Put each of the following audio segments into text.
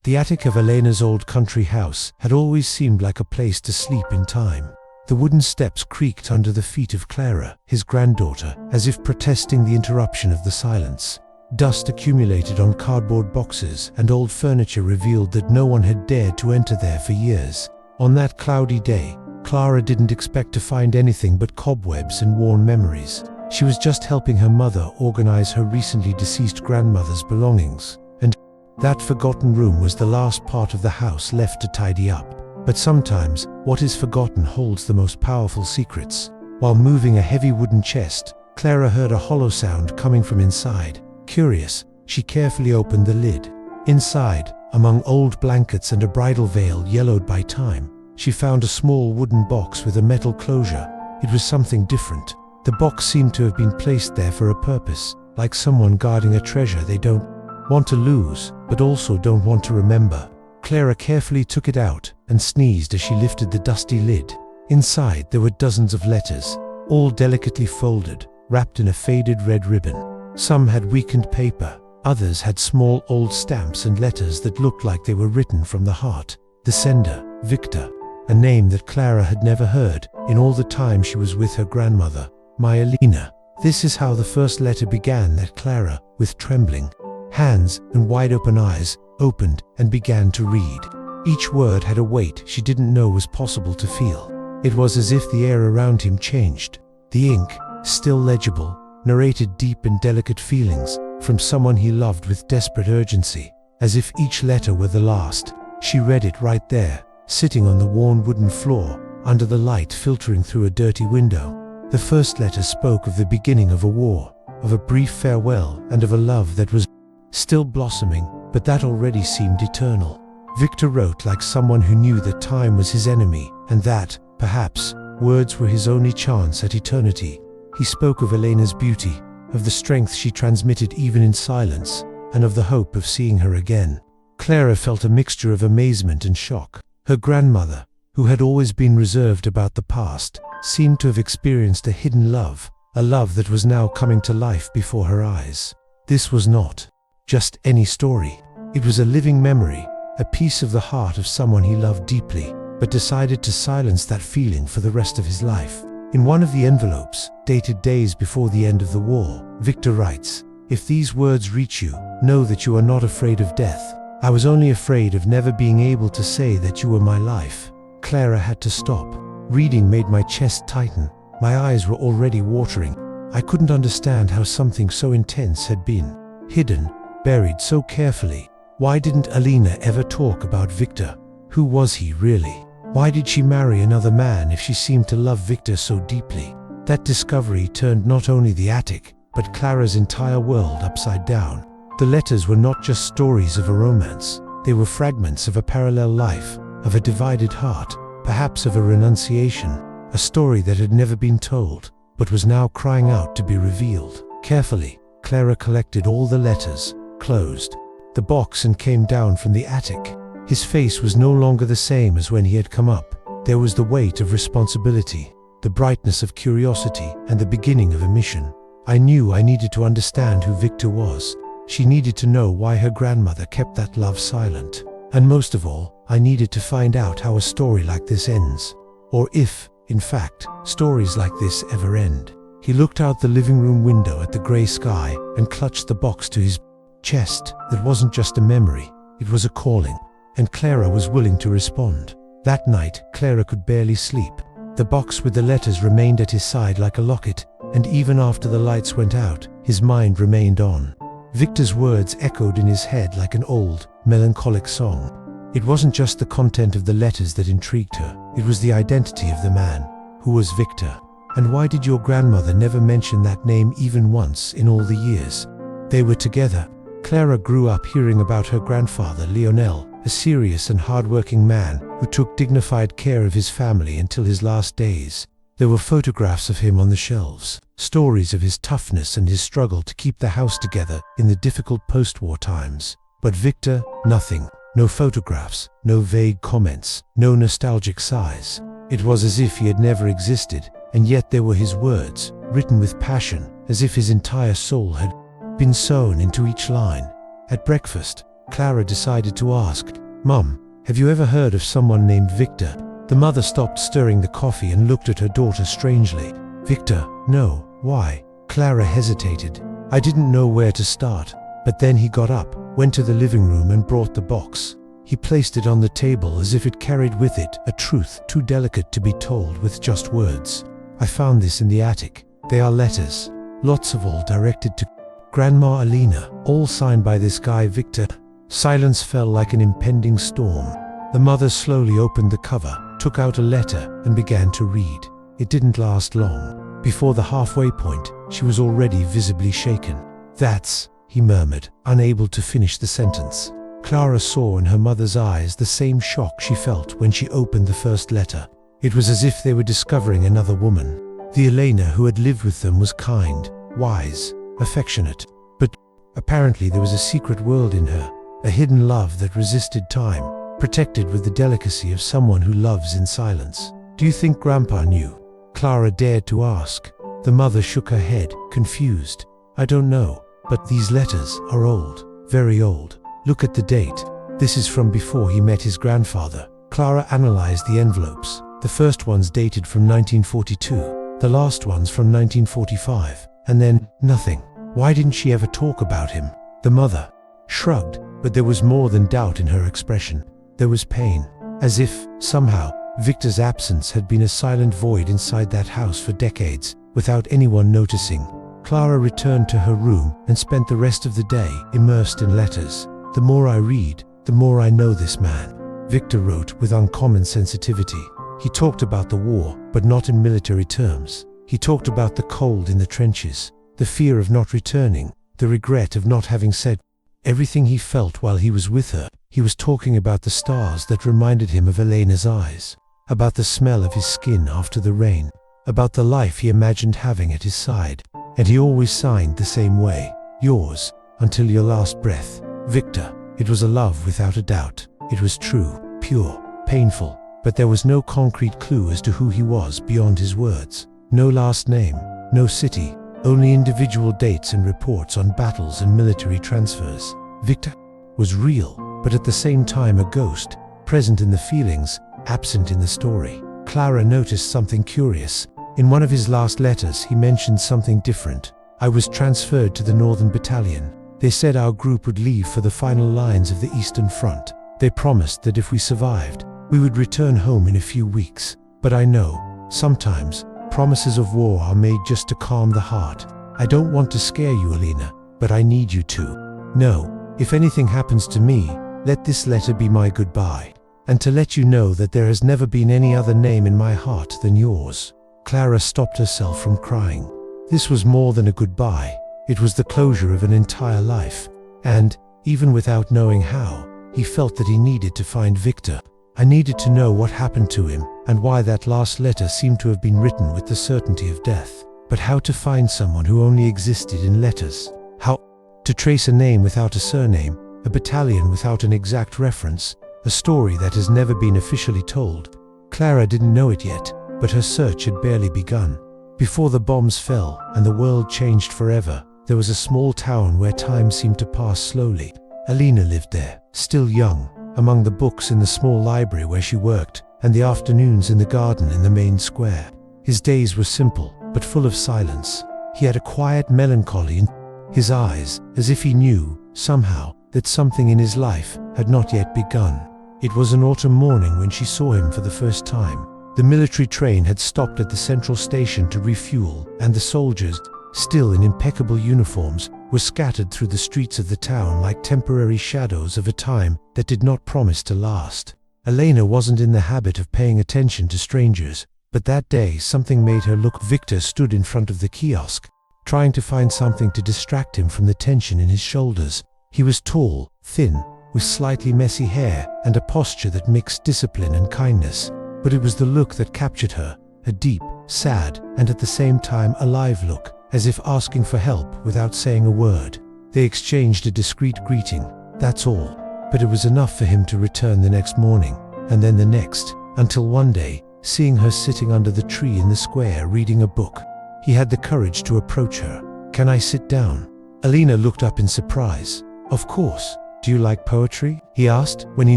The attic of Elena's old country house had always seemed like a place to sleep in time. The wooden steps creaked under the feet of Clara, his granddaughter, as if protesting the interruption of the silence. Dust accumulated on cardboard boxes, and old furniture revealed that no one had dared to enter there for years. On that cloudy day, Clara didn't expect to find anything but cobwebs and worn memories. She was just helping her mother organize her recently deceased grandmother's belongings, and that forgotten room was the last part of the house left to tidy up. But sometimes, what is forgotten holds the most powerful secrets. While moving a heavy wooden chest, Clara heard a hollow sound coming from inside. Curious, she carefully opened the lid. Inside, among old blankets and a bridal veil yellowed by time, she found a small wooden box with a metal closure. It was something different. The box seemed to have been placed there for a purpose, like someone guarding a treasure they don't want to lose, but also don't want to remember. Clara carefully took it out and sneezed as she lifted the dusty lid. Inside, there were dozens of letters, all delicately folded, wrapped in a faded red ribbon. Some had weakened paper, others had small old stamps and letters that looked like they were written from the heart. The sender, Viktor, a name that Clara had never heard in all the time she was with her grandmother, my Elena. This is how the first letter began that Clara, with trembling hands and wide-open eyes, opened and began to read. Each word had a weight she didn't know was possible to feel. It was as if the air around him changed. The ink, still legible, narrated deep and delicate feelings from someone he loved with desperate urgency. As if each letter were the last, she read it right there, sitting on the worn wooden floor, under the light filtering through a dirty window. The first letter spoke of the beginning of a war, of a brief farewell, and of a love that was still blossoming, but that already seemed eternal. Viktor wrote like someone who knew that time was his enemy, and that, perhaps, words were his only chance at eternity. He spoke of Elena's beauty, of the strength she transmitted even in silence, and of the hope of seeing her again. Clara felt a mixture of amazement and shock. Her grandmother, who had always been reserved about the past, seemed to have experienced a hidden love, a love that was now coming to life before her eyes. This was not just any story. It was a living memory, a piece of the heart of someone he loved deeply, but decided to silence that feeling for the rest of his life. In one of the envelopes, dated days before the end of the war, Viktor writes, "If these words reach you, know that you are not afraid of death. I was only afraid of never being able to say that you were my life." Clara had to stop. Reading made my chest tighten. My eyes were already watering. I couldn't understand how something so intense had been hidden, buried so carefully. Why didn't Elena ever talk about Viktor? Who was he really? Why did she marry another man if she seemed to love Viktor so deeply? That discovery turned not only the attic, but Clara's entire world upside down. The letters were not just stories of a romance. They were fragments of a parallel life, of a divided heart, perhaps of a renunciation, a story that had never been told, but was now crying out to be revealed. Carefully, Clara collected all the letters, closed the box, and came down from the attic. His face was no longer the same as when he had come up. There was the weight of responsibility, the brightness of curiosity, and the beginning of a mission. I knew I needed to understand who Viktor was. She needed to know why her grandmother kept that love silent. And most of all, I needed to find out how a story like this ends. Or if, in fact, stories like this ever end. He looked out the living room window at the grey sky and clutched the box to his chest. That wasn't just a memory, it was a calling. And Clara was willing to respond. That night, Clara could barely sleep. The box with the letters remained at his side like a locket, and even after the lights went out, his mind remained on. Viktor's words echoed in his head like an old, melancholic song. It wasn't just the content of the letters that intrigued her, it was the identity of the man. Who was Viktor? And why did your grandmother never mention that name even once in all the years they were together? Clara grew up hearing about her grandfather, Lionel, a serious and hard-working man who took dignified care of his family until his last days. There were photographs of him on the shelves, stories of his toughness and his struggle to keep the house together in the difficult post-war times. But Viktor, nothing. No photographs, no vague comments, no nostalgic sighs. It was as if he had never existed, and yet there were his words, written with passion, as if his entire soul had been sewn into each line. At breakfast, Clara decided to ask, "Mum, have you ever heard of someone named Viktor?" The mother stopped stirring the coffee and looked at her daughter strangely. "Viktor? No. Why?" Clara hesitated. "I didn't know where to start." But then he got up, went to the living room and brought the box. He placed it on the table as if it carried with it a truth too delicate to be told with just words. "I found this in the attic. They are letters. Lots of all directed to Grandma Elena, all signed by this guy Viktor." Silence fell like an impending storm. The mother slowly opened the cover, took out a letter, and began to read. It didn't last long. Before the halfway point, she was already visibly shaken. "That's," he murmured, unable to finish the sentence. Clara saw in her mother's eyes the same shock she felt when she opened the first letter. It was as if they were discovering another woman. The Elena who had lived with them was kind, wise, affectionate. But apparently there was a secret world in her, a hidden love that resisted time, protected with the delicacy of someone who loves in silence. "Do you think Grandpa knew?" Clara dared to ask. The mother shook her head, confused. "I don't know, but these letters are old, very old. Look at the date. This is from before he met his grandfather." Clara analyzed the envelopes. The first ones dated from 1942, the last ones from 1945, and then nothing. Why didn't she ever talk about him? The mother shrugged, but there was more than doubt in her expression. There was pain, as if, somehow, Viktor's absence had been a silent void inside that house for decades, without anyone noticing. Clara returned to her room and spent the rest of the day immersed in letters. "The more I read, the more I know this man," Viktor wrote with uncommon sensitivity. He talked about the war, but not in military terms. He talked about the cold in the trenches, the fear of not returning, the regret of not having said everything he felt while he was with her. He was talking about the stars that reminded him of Elena's eyes, about the smell of his skin after the rain, about the life he imagined having at his side. And he always signed the same way, "Yours, until your last breath, Viktor." It was a love without a doubt. It was true, pure, painful, but there was no concrete clue as to who he was beyond his words. No last name, no city, only individual dates and reports on battles and military transfers. Viktor was real, but at the same time a ghost, present in the feelings, absent in the story. Clara noticed something curious. In one of his last letters, he mentioned something different. "I was transferred to the Northern Battalion. They said our group would leave for the final lines of the Eastern Front. They promised that if we survived, we would return home in a few weeks. But I know, sometimes, promises of war are made just to calm the heart. I don't want to scare you, Elena, but I need you to know, if anything happens to me, let this letter be my goodbye. And to let you know that there has never been any other name in my heart than yours." Clara stopped herself from crying. This was more than a goodbye. It was the closure of an entire life. And, even without knowing how, he felt that he needed to find Viktor. "I needed to know what happened to him, and why that last letter seemed to have been written with the certainty of death. But how to find someone who only existed in letters? How to trace a name without a surname, a battalion without an exact reference, a story that has never been officially told?" Clara didn't know it yet, but her search had barely begun. Before the bombs fell and the world changed forever, there was a small town where time seemed to pass slowly. Elena lived there, still young, among the books in the small library where she worked, and the afternoons in the garden in the main square. His days were simple, but full of silence. He had a quiet melancholy in his eyes, as if he knew, somehow, that something in his life had not yet begun. It was an autumn morning when she saw him for the first time. The military train had stopped at the central station to refuel, and the soldiers, still in impeccable uniforms, were scattered through the streets of the town like temporary shadows of a time that did not promise to last. Elena wasn't in the habit of paying attention to strangers, but that day something made her look. Viktor stood in front of the kiosk, trying to find something to distract him from the tension in his shoulders. He was tall, thin, with slightly messy hair and a posture that mixed discipline and kindness. But it was the look that captured her, a deep, sad, and at the same time alive look, as if asking for help without saying a word. They exchanged a discreet greeting, that's all. But it was enough for him to return the next morning, and then the next, until one day, seeing her sitting under the tree in the square reading a book, he had the courage to approach her. "Can I sit down?" Elena looked up in surprise. "Of course." "Do you like poetry?" he asked when he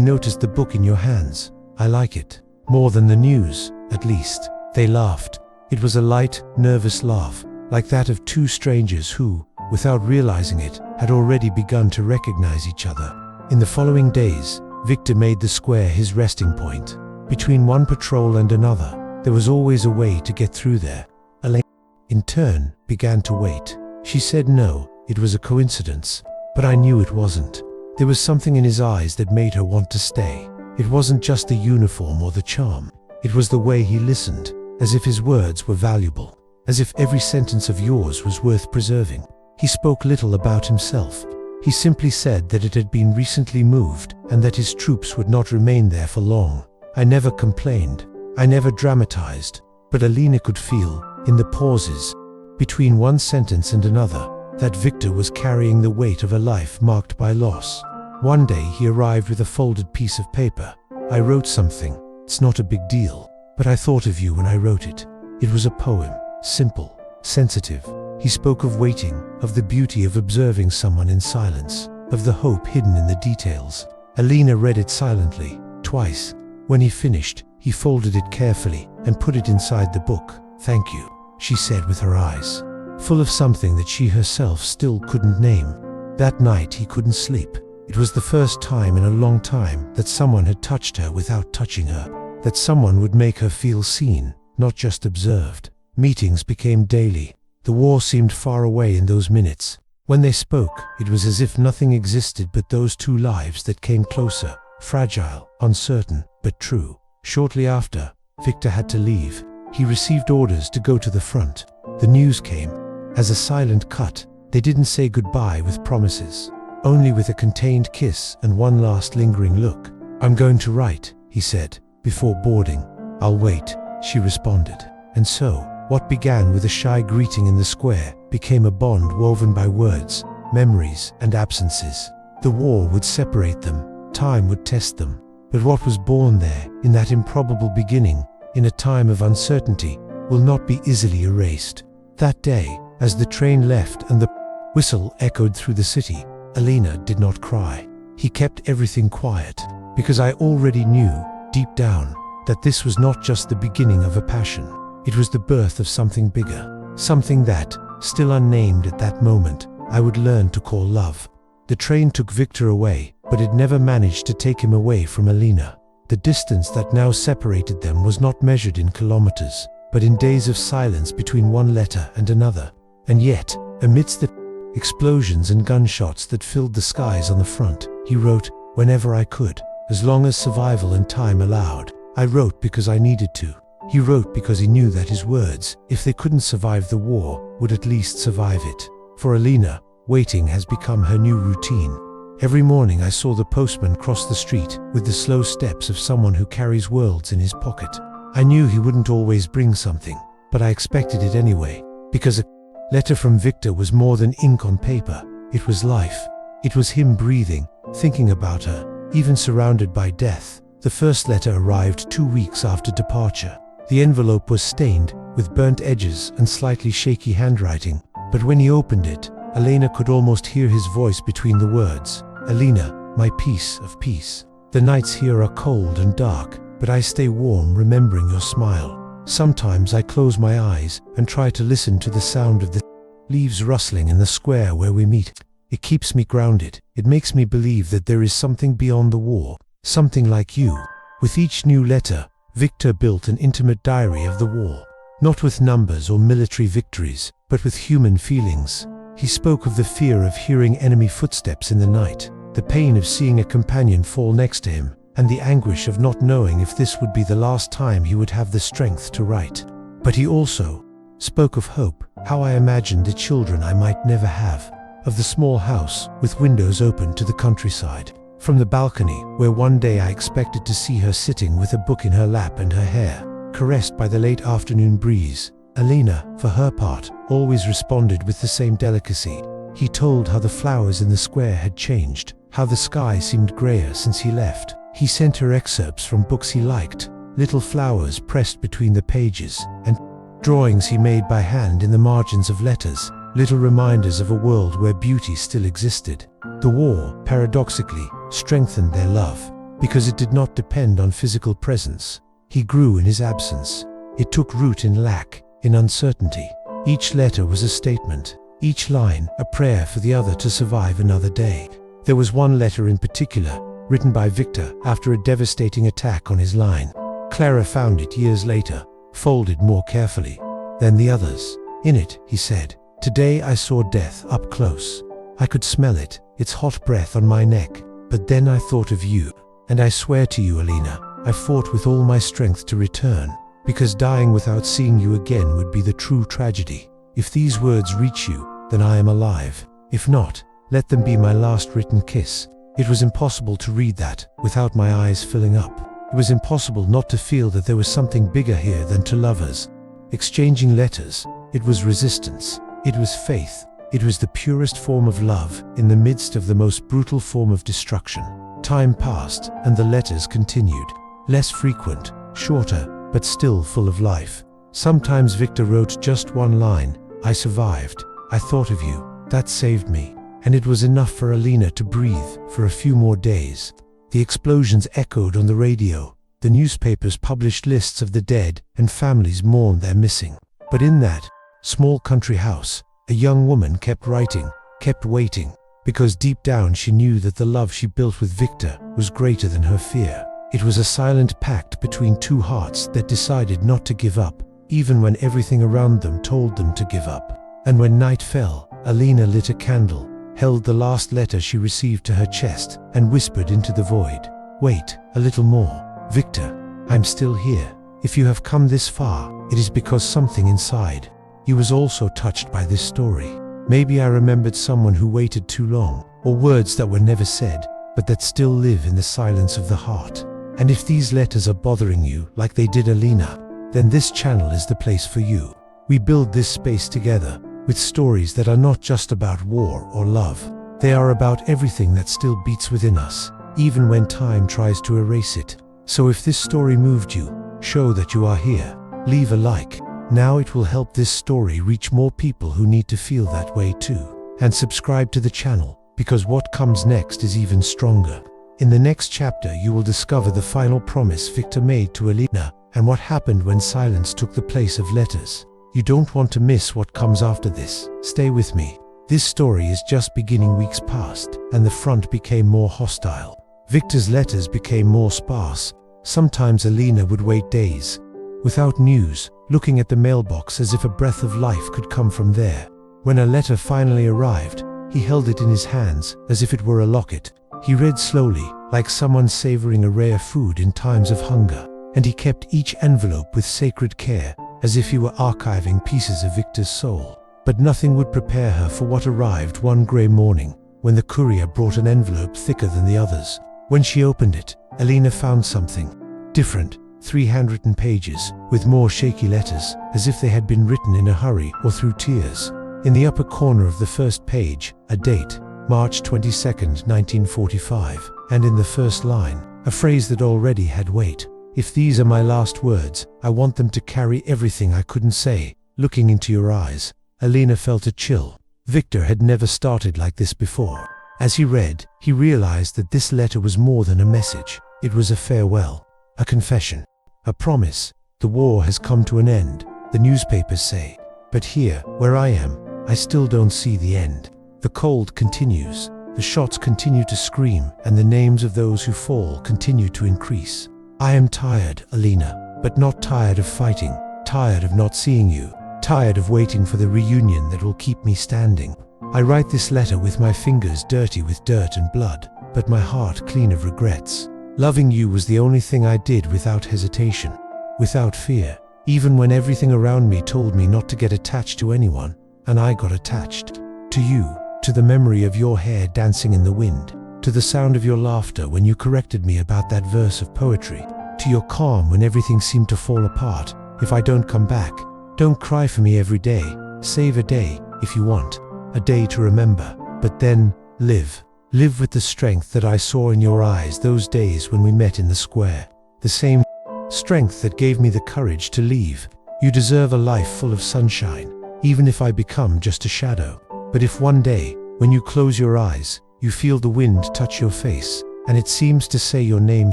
noticed the book in your hands. "I like it. More than the news, at least." They laughed. It was a light, nervous laugh, like that of two strangers who, without realizing it, had already begun to recognize each other. In the following days, Viktor made the square his resting point. Between one patrol and another, there was always a way to get through there. Elena, in turn, began to wait. She said no, it was a coincidence, but I knew it wasn't. There was something in his eyes that made her want to stay. It wasn't just the uniform or the charm. It was the way he listened, as if his words were valuable, as if every sentence of yours was worth preserving. He spoke little about himself. He simply said that it had been recently moved and that his troops would not remain there for long. I never complained. I never dramatized. But Elena could feel, in the pauses, between one sentence and another, that Viktor was carrying the weight of a life marked by loss. One day he arrived with a folded piece of paper. "I wrote something. It's not a big deal, but I thought of you when I wrote it." It was a poem, simple, sensitive. He spoke of waiting, of the beauty of observing someone in silence, of the hope hidden in the details. Elena read it silently, twice. When he finished, he folded it carefully and put it inside the book. "Thank you," she said with her eyes full of something that she herself still couldn't name. That night he couldn't sleep. It was the first time in a long time that someone had touched her without touching her, that someone would make her feel seen, not just observed. Meetings became daily. The war seemed far away in those minutes. When they spoke, it was as if nothing existed but those two lives that came closer, fragile, uncertain, but true. Shortly after, Viktor had to leave. He received orders to go to the front. The news came as a silent cut. They didn't say goodbye with promises, only with a contained kiss and one last lingering look. "I'm going to write," he said, before boarding. "I'll wait," she responded. And so, what began with a shy greeting in the square became a bond woven by words, memories, and absences. The war would separate them, time would test them, but what was born there, in that improbable beginning, in a time of uncertainty, will not be easily erased. That day, as the train left and the whistle echoed through the city, Elena did not cry. He kept everything quiet, because I already knew, deep down, that this was not just the beginning of a passion. It was the birth of something bigger, something that, still unnamed at that moment, I would learn to call love. The train took Viktor away, but it never managed to take him away from Elena. The distance that now separated them was not measured in kilometers, but in days of silence between one letter and another. And yet, amidst the explosions and gunshots that filled the skies on the front, he wrote, "Whenever I could, as long as survival and time allowed." I wrote because I needed to. He wrote because he knew that his words, if they couldn't survive the war, would at least survive it. For Elena, waiting has become her new routine. Every morning I saw the postman cross the street with the slow steps of someone who carries worlds in his pocket. I knew he wouldn't always bring something, but I expected it anyway, because a letter from Viktor was more than ink on paper. It was life. It was him breathing, thinking about her, even surrounded by death. The first letter arrived 2 weeks after departure. The envelope was stained, with burnt edges and slightly shaky handwriting, but when he opened it, Elena could almost hear his voice between the words. "Elena, my piece of peace. The nights here are cold and dark, but I stay warm remembering your smile. Sometimes I close my eyes and try to listen to the sound of the leaves rustling in the square where we meet. It keeps me grounded. It makes me believe that there is something beyond the war, something like you." With each new letter, Viktor built an intimate diary of the war, not with numbers or military victories, but with human feelings. He spoke of the fear of hearing enemy footsteps in the night, the pain of seeing a companion fall next to him, and the anguish of not knowing if this would be the last time he would have the strength to write. But he also spoke of hope, how I imagined the children I might never have, of the small house with windows open to the countryside, from the balcony where one day I expected to see her sitting with a book in her lap and her hair caressed by the late afternoon breeze. Elena, for her part, always responded with the same delicacy. He told how the flowers in the square had changed, how the sky seemed grayer since he left. He sent her excerpts from books he liked, little flowers pressed between the pages, and drawings he made by hand in the margins of letters, little reminders of a world where beauty still existed. The war, paradoxically, strengthened their love, because it did not depend on physical presence. He grew in his absence. It took root in lack, in uncertainty. Each letter was a statement, each line a prayer for the other to survive another day. There was one letter in particular, written by Viktor after a devastating attack on his line. Clara found it years later, folded more carefully than the others. In it, he said, "Today I saw death up close. I could smell it, its hot breath on my neck. But then I thought of you. And I swear to you, Elena, I fought with all my strength to return, because dying without seeing you again would be the true tragedy. If these words reach you, then I am alive. If not, let them be my last written kiss." It was impossible to read that without my eyes filling up. It was impossible not to feel that there was something bigger here than two lovers exchanging letters. It was resistance. It was faith. It was the purest form of love in the midst of the most brutal form of destruction. Time passed, and the letters continued. Less frequent, shorter, but still full of life. Sometimes Viktor wrote just one line, "I survived. I thought of you. That saved me." And it was enough for Elena to breathe for a few more days. The explosions echoed on the radio. The newspapers published lists of the dead, and families mourned their missing. But in that small country house, a young woman kept writing, kept waiting, because deep down she knew that the love she built with Viktor was greater than her fear. It was a silent pact between two hearts that decided not to give up, even when everything around them told them to give up. And when night fell, Elena lit a candle, held the last letter she received to her chest, and whispered into the void, "Wait, a little more. Viktor, I'm still here. If you have come this far, it is because something inside you was also touched by this story. Maybe I remembered someone who waited too long, or words that were never said, but that still live in the silence of the heart. And if these letters are bothering you like they did Elena, then this channel is the place for you. We build this space together, with stories that are not just about war or love. They are about everything that still beats within us, even when time tries to erase it. So if this story moved you, show that you are here. Leave a like. Now it will help this story reach more people who need to feel that way too. And subscribe to the channel, because what comes next is even stronger. In the next chapter you will discover the final promise Viktor made to Elena, and what happened when silence took the place of letters. You don't want to miss what comes after this. Stay with me. This story is just beginning. Weeks passed, and the front became more hostile. Viktor's letters became more sparse. Sometimes Elena would wait days, without news, looking at the mailbox as if a breath of life could come from there. When a letter finally arrived, he held it in his hands as if it were a locket. He read slowly, like someone savoring a rare food in times of hunger, and he kept each envelope with sacred care, as if he were archiving pieces of Viktor's soul. But nothing would prepare her for what arrived one grey morning, when the courier brought an envelope thicker than the others. When she opened it, Elena found something different. 300 pages, with more shaky letters, as if they had been written in a hurry or through tears. In the upper corner of the first page, a date, March 22nd, 1945, and in the first line, a phrase that already had weight. "If these are my last words, I want them to carry everything I couldn't say." Looking into your eyes, Elena felt a chill. Viktor had never started like this before. As he read, he realized that this letter was more than a message. It was a farewell, a confession, a promise. The war has come to an end, the newspapers say. But here, where I am, I still don't see the end. The cold continues, the shots continue to scream, and the names of those who fall continue to increase. I am tired, Elena, but not tired of fighting, tired of not seeing you, tired of waiting for the reunion that will keep me standing. I write this letter with my fingers dirty with dirt and blood, but my heart clean of regrets. Loving you was the only thing I did without hesitation, without fear, even when everything around me told me not to get attached to anyone, and I got attached. To you, to the memory of your hair dancing in the wind, to the sound of your laughter when you corrected me about that verse of poetry, to your calm when everything seemed to fall apart. If I don't come back, don't cry for me every day. Save a day, if you want, a day to remember, but then live. Live with the strength that I saw in your eyes those days when we met in the square. The same strength that gave me the courage to leave. You deserve a life full of sunshine, even if I become just a shadow. But if one day, when you close your eyes, You feel the wind touch your face, and it seems to say your name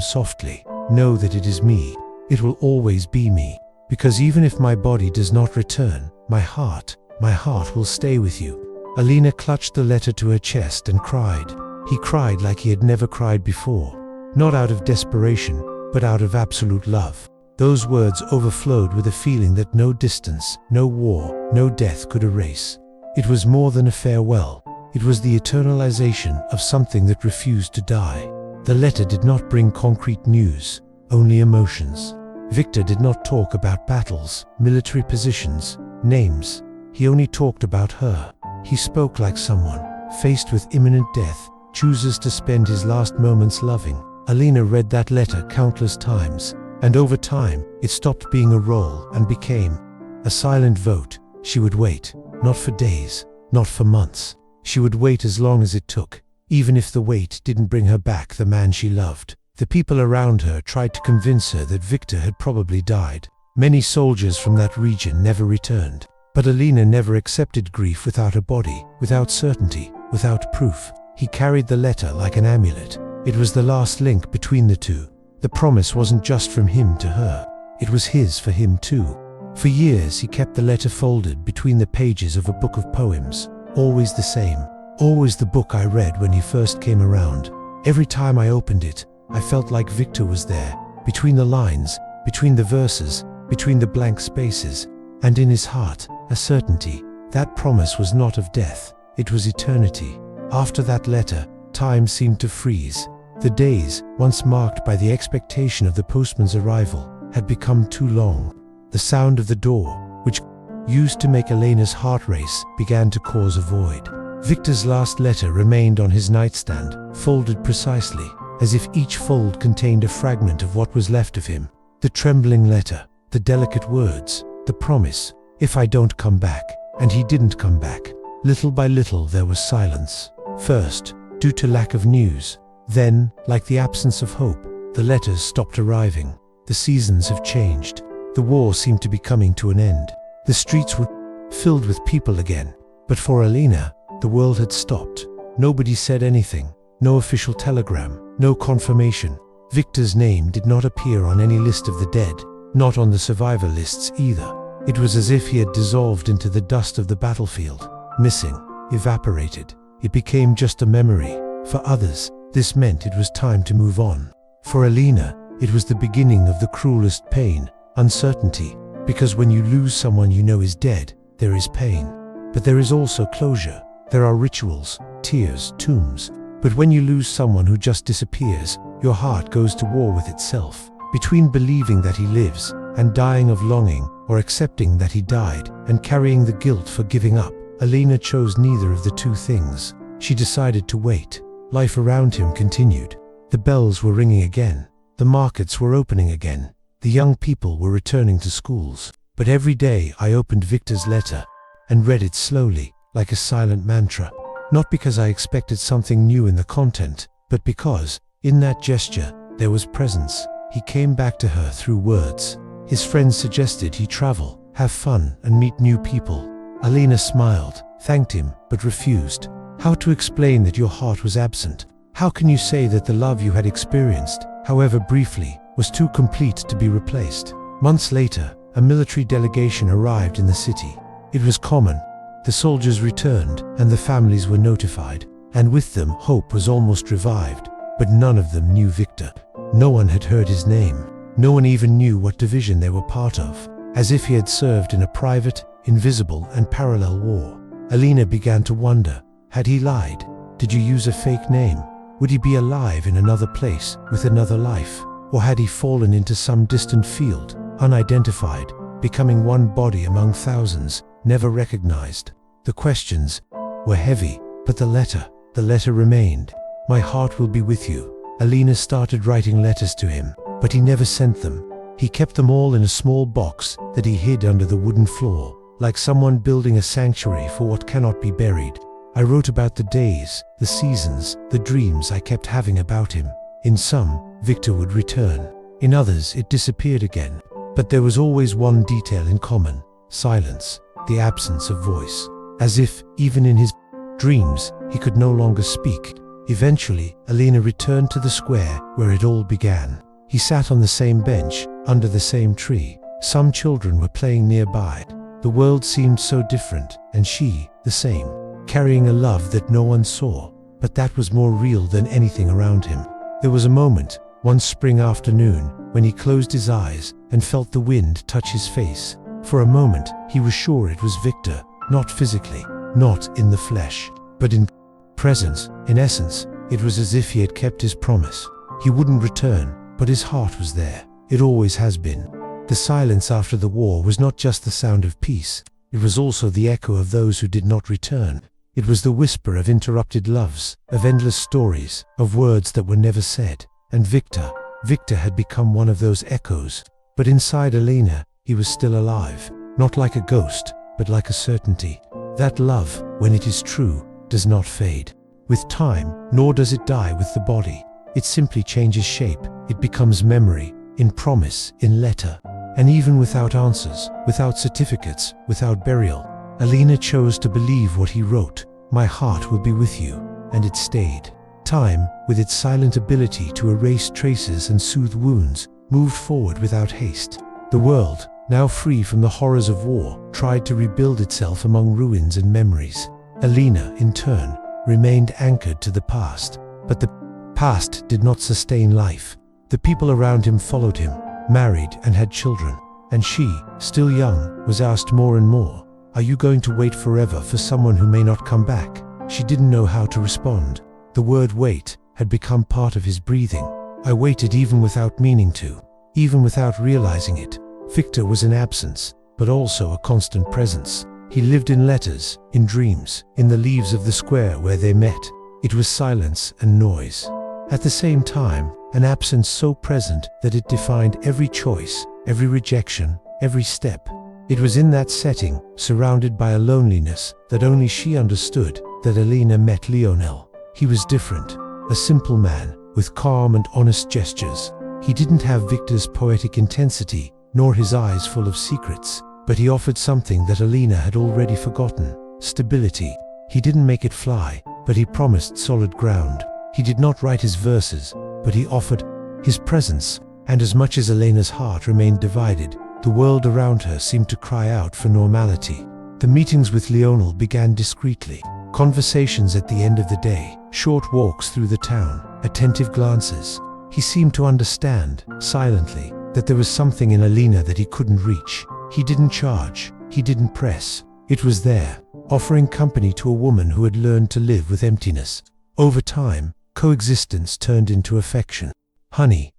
softly. Know that it is me. It will always be me. Because even if my body does not return, my heart will stay with you. Elena clutched the letter to her chest and cried. He cried like he had never cried before. Not out of desperation, but out of absolute love. Those words overflowed with a feeling that no distance, no war, no death could erase. It was more than a farewell. It was the eternalization of something that refused to die. The letter did not bring concrete news, only emotions. Viktor did not talk about battles, military positions, names. He only talked about her. He spoke like someone, faced with imminent death, chooses to spend his last moments loving. Elena read that letter countless times, and over time, it stopped being a role and became a silent vote. She would wait, not for days, not for months. She would wait as long as it took, even if the wait didn't bring her back the man she loved. The people around her tried to convince her that Viktor had probably died. Many soldiers from that region never returned. But Elena never accepted grief without a body, without certainty, without proof. He carried the letter like an amulet. It was the last link between the two. The promise wasn't just from him to her. It was his for him too. For years he kept the letter folded between the pages of a book of poems. Always the same. Always the book I read when he first came around. Every time I opened it, I felt like Viktor was there. Between the lines, between the verses, between the blank spaces. And in his heart, a certainty. That promise was not of death. It was eternity. After that letter, time seemed to freeze. The days, once marked by the expectation of the postman's arrival, had become too long. The sound of the door, which used to make Elena's heart race, began to cause a void. Viktor's last letter remained on his nightstand, folded precisely, as if each fold contained a fragment of what was left of him. The trembling letter, the delicate words, the promise, if I don't come back. And he didn't come back. Little by little there was silence. First, due to lack of news. Then, like the absence of hope, the letters stopped arriving. The seasons have changed. The war seemed to be coming to an end. The streets were filled with people again. But for Elena, the world had stopped. Nobody said anything. No official telegram. No confirmation. Viktor's name did not appear on any list of the dead. Not on the survivor lists either. It was as if he had dissolved into the dust of the battlefield. Missing. Evaporated. It became just a memory. For others, this meant it was time to move on. For Elena, it was the beginning of the cruelest pain, uncertainty. Because when you lose someone you know is dead, there is pain. But there is also closure. There are rituals, tears, tombs. But when you lose someone who just disappears, your heart goes to war with itself. Between believing that he lives and dying of longing, or accepting that he died and carrying the guilt for giving up, Elena chose neither of the two things. She decided to wait. Life around him continued. The bells were ringing again. The markets were opening again. The young people were returning to schools. But every day I opened Viktor's letter and read it slowly, like a silent mantra. Not because I expected something new in the content, but because, in that gesture, there was presence. He came back to her through words. His friends suggested he travel, have fun, and meet new people. Elena smiled, thanked him, but refused. How to explain that your heart was absent? How can you say that the love you had experienced, however briefly, was too complete to be replaced? Months later, a military delegation arrived in the city. It was common. The soldiers returned, and the families were notified. And with them, hope was almost revived. But none of them knew Viktor. No one had heard his name. No one even knew what division they were part of. As if he had served in a private, invisible, and parallel war. Elena began to wonder, had he lied? Did you use a fake name? Would he be alive in another place, with another life? Or had he fallen into some distant field, unidentified, becoming one body among thousands, never recognized? The questions were heavy, but the letter remained. My heart will be with you. Elena started writing letters to him, but he never sent them. He kept them all in a small box that he hid under the wooden floor, like someone building a sanctuary for what cannot be buried. I wrote about the days, the seasons, the dreams I kept having about him. In some, Viktor would return. In others, it disappeared again. But there was always one detail in common: silence, the absence of voice. As if, even in his dreams, he could no longer speak. Eventually, Elena returned to the square where it all began. He sat on the same bench, under the same tree. Some children were playing nearby. The world seemed so different, and she, the same, carrying a love that no one saw, but that was more real than anything around him. There was a moment, one spring afternoon, when he closed his eyes and felt the wind touch his face. For a moment, he was sure it was Viktor, not physically, not in the flesh, but in presence, in essence. It was as if he had kept his promise. He wouldn't return, but his heart was there. It always has been. The silence after the war was not just the sound of peace, it was also the echo of those who did not return. It was the whisper of interrupted loves, of endless stories, of words that were never said. And Viktor had become one of those echoes. But inside Elena, he was still alive, not like a ghost, but like a certainty. That love, when it is true, does not fade with time, nor does it die with the body. It simply changes shape. It becomes memory, in promise, in letter. And even without answers, without certificates, without burial, Elena chose to believe what he wrote. My heart will be with you. And it stayed. Time, with its silent ability to erase traces and soothe wounds, moved forward without haste. The world, now free from the horrors of war, tried to rebuild itself among ruins and memories. Elena, in turn, remained anchored to the past. But the past did not sustain life. The people around him followed him, married and had children. And she, still young, was asked more and more, "Are you going to wait forever for someone who may not come back?" She didn't know how to respond. The word wait had become part of his breathing. I waited even without meaning to, even without realizing it. Viktor was an absence, but also a constant presence. He lived in letters, in dreams, in the leaves of the square where they met. It was silence and noise. At the same time, an absence so present that it defined every choice, every rejection, every step. It was in that setting, surrounded by a loneliness that only she understood, that Elena met Lionel. He was different, a simple man, with calm and honest gestures. He didn't have Viktor's poetic intensity, nor his eyes full of secrets, but he offered something that Elena had already forgotten: stability. He didn't make it fly, but he promised solid ground. He did not write his verses, but he offered his presence. And as much as Elena's heart remained divided, the world around her seemed to cry out for normality. The meetings with Lionel began discreetly. Conversations at the end of the day, short walks through the town, attentive glances. He seemed to understand, silently, that there was something in Elena that he couldn't reach. He didn't charge, he didn't press. It was there, offering company to a woman who had learned to live with emptiness. Over time, coexistence turned into affection. Honey,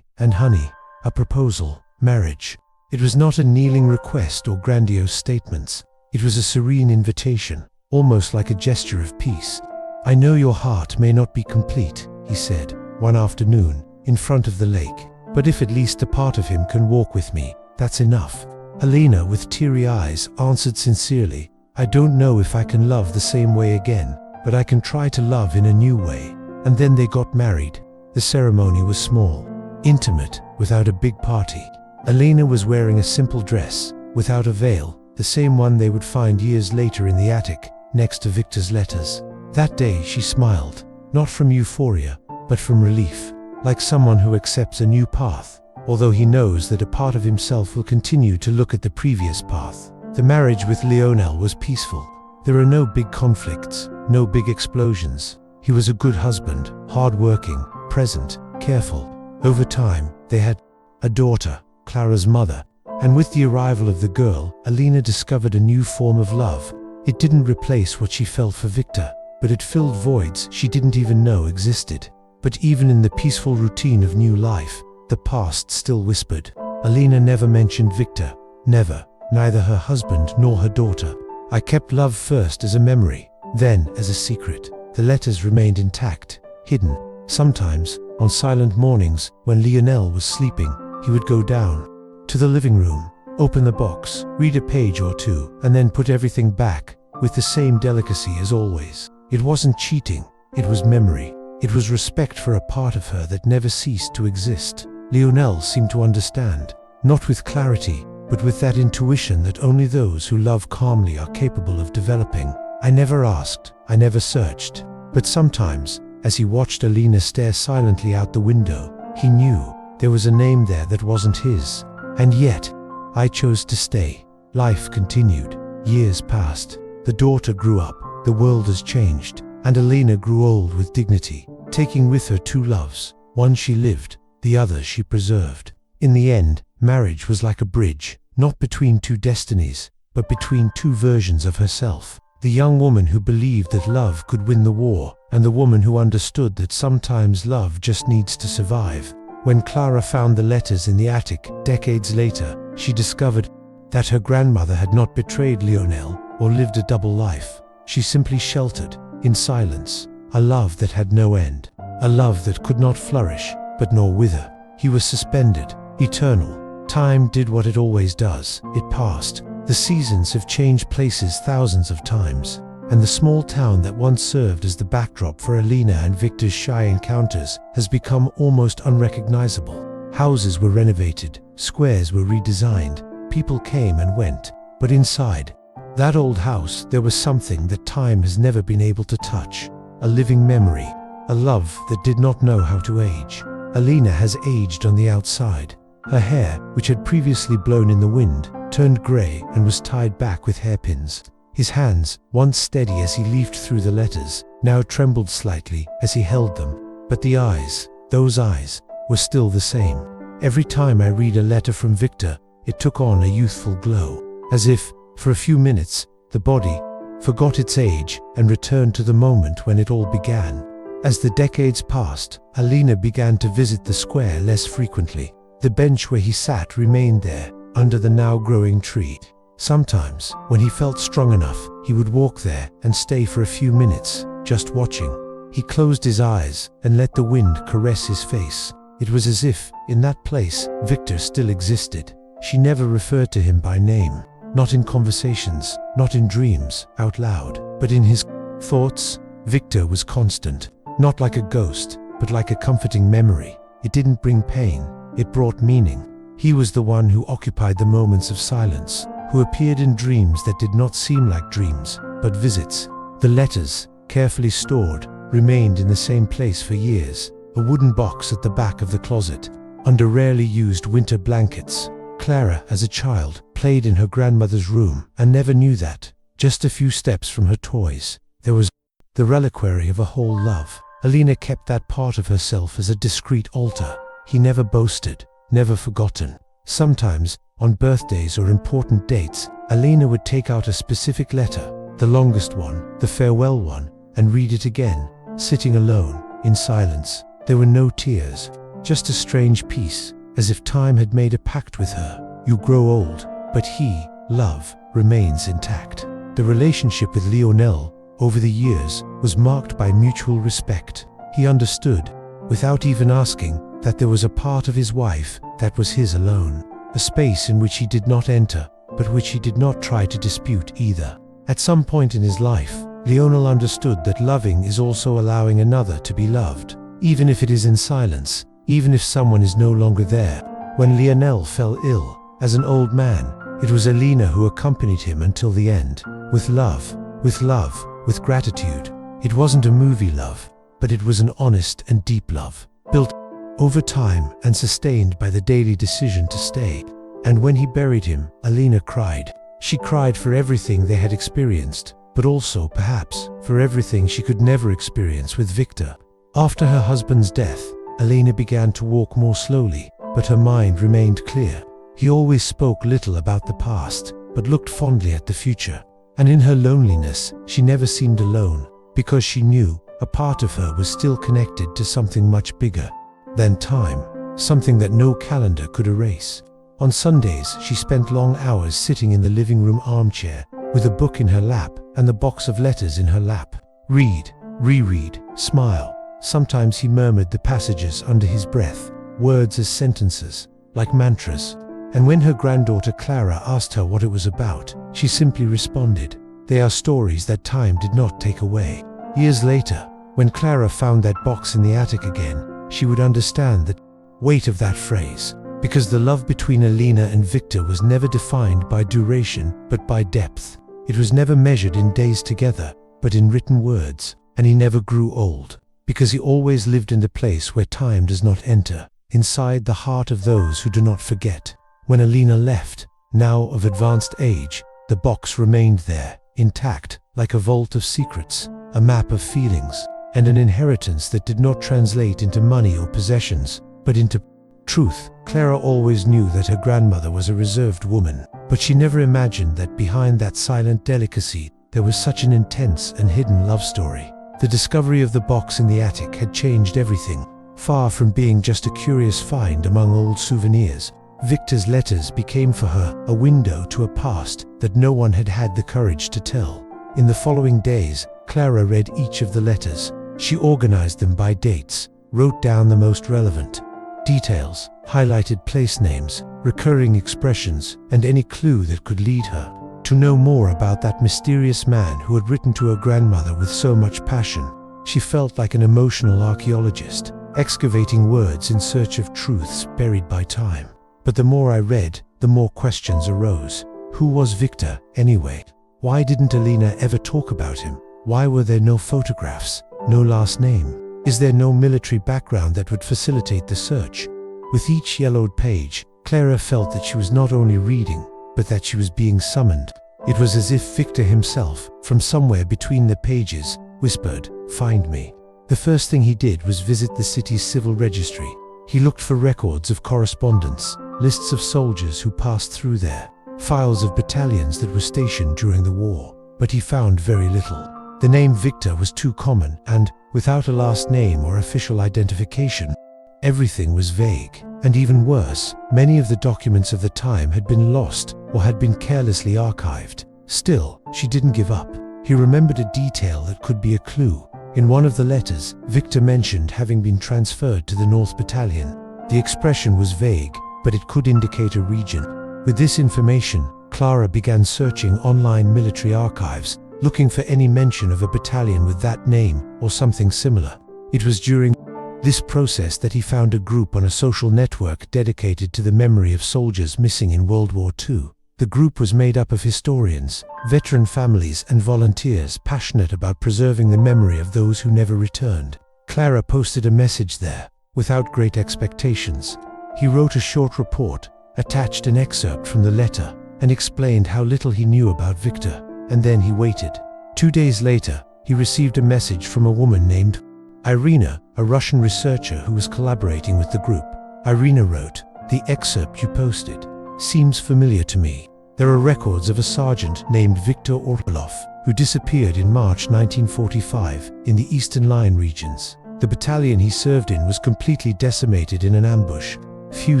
and honey. A proposal, marriage. It was not a kneeling request or grandiose statements. It was a serene invitation, almost like a gesture of peace. "I know your heart may not be complete," he said, one afternoon, in front of the lake, "but if at least a part of him can walk with me, that's enough." Elena, with teary eyes, answered sincerely, "I don't know if I can love the same way again, but I can try to love in a new way." And then they got married. The ceremony was small, intimate, without a big party. Elena was wearing a simple dress, without a veil, the same one they would find years later in the attic, next to Viktor's letters. That day she smiled, not from euphoria, but from relief, like someone who accepts a new path, although he knows that a part of himself will continue to look at the previous path. The marriage with Lionel was peaceful. There are no big conflicts, no big explosions. He was a good husband, hard-working, present, careful. Over time, they had a daughter, Clara's mother, and with the arrival of the girl, Elena discovered a new form of love. It didn't replace what she felt for Viktor, but it filled voids she didn't even know existed. But even in the peaceful routine of new life, the past still whispered. Elena never mentioned Viktor, never, neither her husband nor her daughter. "I kept love first as a memory, then as a secret." The letters remained intact, hidden. Sometimes, on silent mornings, when Lionel was sleeping, he would go down to the living room, open the box, read a page or two, and then put everything back, with the same delicacy as always. It wasn't cheating, it was memory. It was respect for a part of her that never ceased to exist. Lionel seemed to understand, not with clarity, but with that intuition that only those who love calmly are capable of developing. I never asked, I never searched, but sometimes, As he watched Elena stare silently out the window, he knew there was a name there that wasn't his. And yet, I chose to stay. Life continued. Years passed. The daughter grew up. The world has changed. And Elena grew old with dignity, taking with her two loves. One she lived, the other she preserved. In the end, marriage was like a bridge, not between two destinies, but between two versions of herself. The young woman who believed that love could win the war, and the woman who understood that sometimes love just needs to survive. When Clara found the letters in the attic decades later, she discovered that her grandmother had not betrayed Lionel or lived a double life. She simply sheltered, in silence, a love that had no end, a love that could not flourish, but nor wither. He was suspended, eternal. Time did what it always does. It passed. The seasons have changed places thousands of times, and the small town that once served as the backdrop for Elena and Viktor's shy encounters has become almost unrecognizable. Houses were renovated, squares were redesigned, people came and went, but inside that old house there was something that time has never been able to touch. A living memory, a love that did not know how to age. Elena has aged on the outside. Her hair, which had previously blown in the wind, turned grey and was tied back with hairpins. His hands, once steady as he leafed through the letters, now trembled slightly as he held them. But the eyes, those eyes, were still the same. Every time I read a letter from Viktor, it took on a youthful glow, as if, for a few minutes, the body forgot its age and returned to the moment when it all began. As the decades passed, Elena began to visit the square less frequently. The bench where he sat remained there, under the now growing tree. Sometimes, when he felt strong enough, he would walk there and stay for a few minutes, just watching. He closed his eyes and let the wind caress his face. It was as if, in that place, Viktor still existed. She never referred to him by name, not in conversations, not in dreams, out loud, but in his thoughts. Viktor was constant, not like a ghost, but like a comforting memory. It didn't bring pain, it brought meaning. He was the one who occupied the moments of silence, who appeared in dreams that did not seem like dreams, but visits. The letters, carefully stored, remained in the same place for years, a wooden box at the back of the closet, under rarely used winter blankets. Clara, as a child, played in her grandmother's room and never knew that. Just a few steps from her toys, there was the reliquary of a whole love. Elena kept that part of herself as a discreet altar. He never boasted, never forgotten. Sometimes, on birthdays or important dates, Elena would take out a specific letter, the longest one, the farewell one, and read it again, sitting alone, in silence. There were no tears, just a strange peace, as if time had made a pact with her. You grow old, but he, love, remains intact. The relationship with Lionel, over the years, was marked by mutual respect. He understood, without even asking, that there was a part of his wife that was his alone, a space in which he did not enter, but which he did not try to dispute either. At some point in his life, Lionel understood that loving is also allowing another to be loved, even if it is in silence, even if someone is no longer there. When Lionel fell ill, as an old man, it was Elena who accompanied him until the end, with love, with gratitude. It wasn't a movie love, but it was an honest and deep love, built over time and sustained by the daily decision to stay. And when he buried him, Elena cried. She cried for everything they had experienced, but also, perhaps, for everything she could never experience with Viktor. After her husband's death, Elena began to walk more slowly, but her mind remained clear. He always spoke little about the past, but looked fondly at the future. And in her loneliness, she never seemed alone, because she knew a part of her was still connected to something much bigger than time, something that no calendar could erase. On Sundays, she spent long hours sitting in the living room armchair, with a book in her lap and the box of letters in her lap. Read, reread, smile. Sometimes he murmured the passages under his breath, words as sentences, like mantras. And when her granddaughter Clara asked her what it was about, she simply responded, "They are stories that time did not take away." Years later, when Clara found that box in the attic again, she would understand the weight of that phrase, because the love between Elena and Viktor was never defined by duration, but by depth. It was never measured in days together, but in written words, and he never grew old. because he always lived in the place where time does not enter, inside the heart of those who do not forget. When Elena left, now of advanced age, the box remained there, intact, like a vault of secrets, a map of feelings, and an inheritance that did not translate into money or possessions, but into truth. Clara always knew that her grandmother was a reserved woman, but she never imagined that behind that silent delicacy there was such an intense and hidden love story. The discovery of the box in the attic had changed everything. Far from being just a curious find among old souvenirs, Viktor's letters became for her a window to a past that no one had had the courage to tell. In the following days, Clara read each of the letters. She organized them by dates, wrote down the most relevant details, highlighted place names, recurring expressions, and any clue that could lead her to know more about that mysterious man who had written to her grandmother with so much passion. She felt like an emotional archaeologist, excavating words in search of truths buried by time. But the more I read, the more questions arose. Who was Viktor, anyway? Why didn't Elena ever talk about him? Why were there no photographs, no last name? Is there no military background that would facilitate the search? With each yellowed page, Clara felt that she was not only reading, but that she was being summoned. It was as if Viktor himself, from somewhere between the pages, whispered, "Find me." The first thing he did was visit the city's civil registry. He looked for records of correspondence, lists of soldiers who passed through there, files of battalions that were stationed during the war, but he found very little. The name Viktor was too common, and, without a last name or official identification, everything was vague. And even worse, many of the documents of the time had been lost or had been carelessly archived. Still, she didn't give up. He remembered a detail that could be a clue. In one of the letters, Viktor mentioned having been transferred to the North Battalion. The expression was vague, but it could indicate a region. With this information, Clara began searching online military archives, looking for any mention of a battalion with that name or something similar. It was during this process that he found a group on a social network dedicated to the memory of soldiers missing in World War II. The group was made up of historians, veteran families, and volunteers passionate about preserving the memory of those who never returned. Clara posted a message there, without great expectations. He wrote a short report, attached an excerpt from the letter, and explained how little he knew about Viktor, and then he waited. 2 days later, he received a message from a woman named Irina, a Russian researcher who was collaborating with the group. Irina wrote, "The excerpt you posted seems familiar to me. There are records of a sergeant named Viktor Orlov who disappeared in March 1945 in the Eastern Line regions. The battalion he served in was completely decimated in an ambush. Few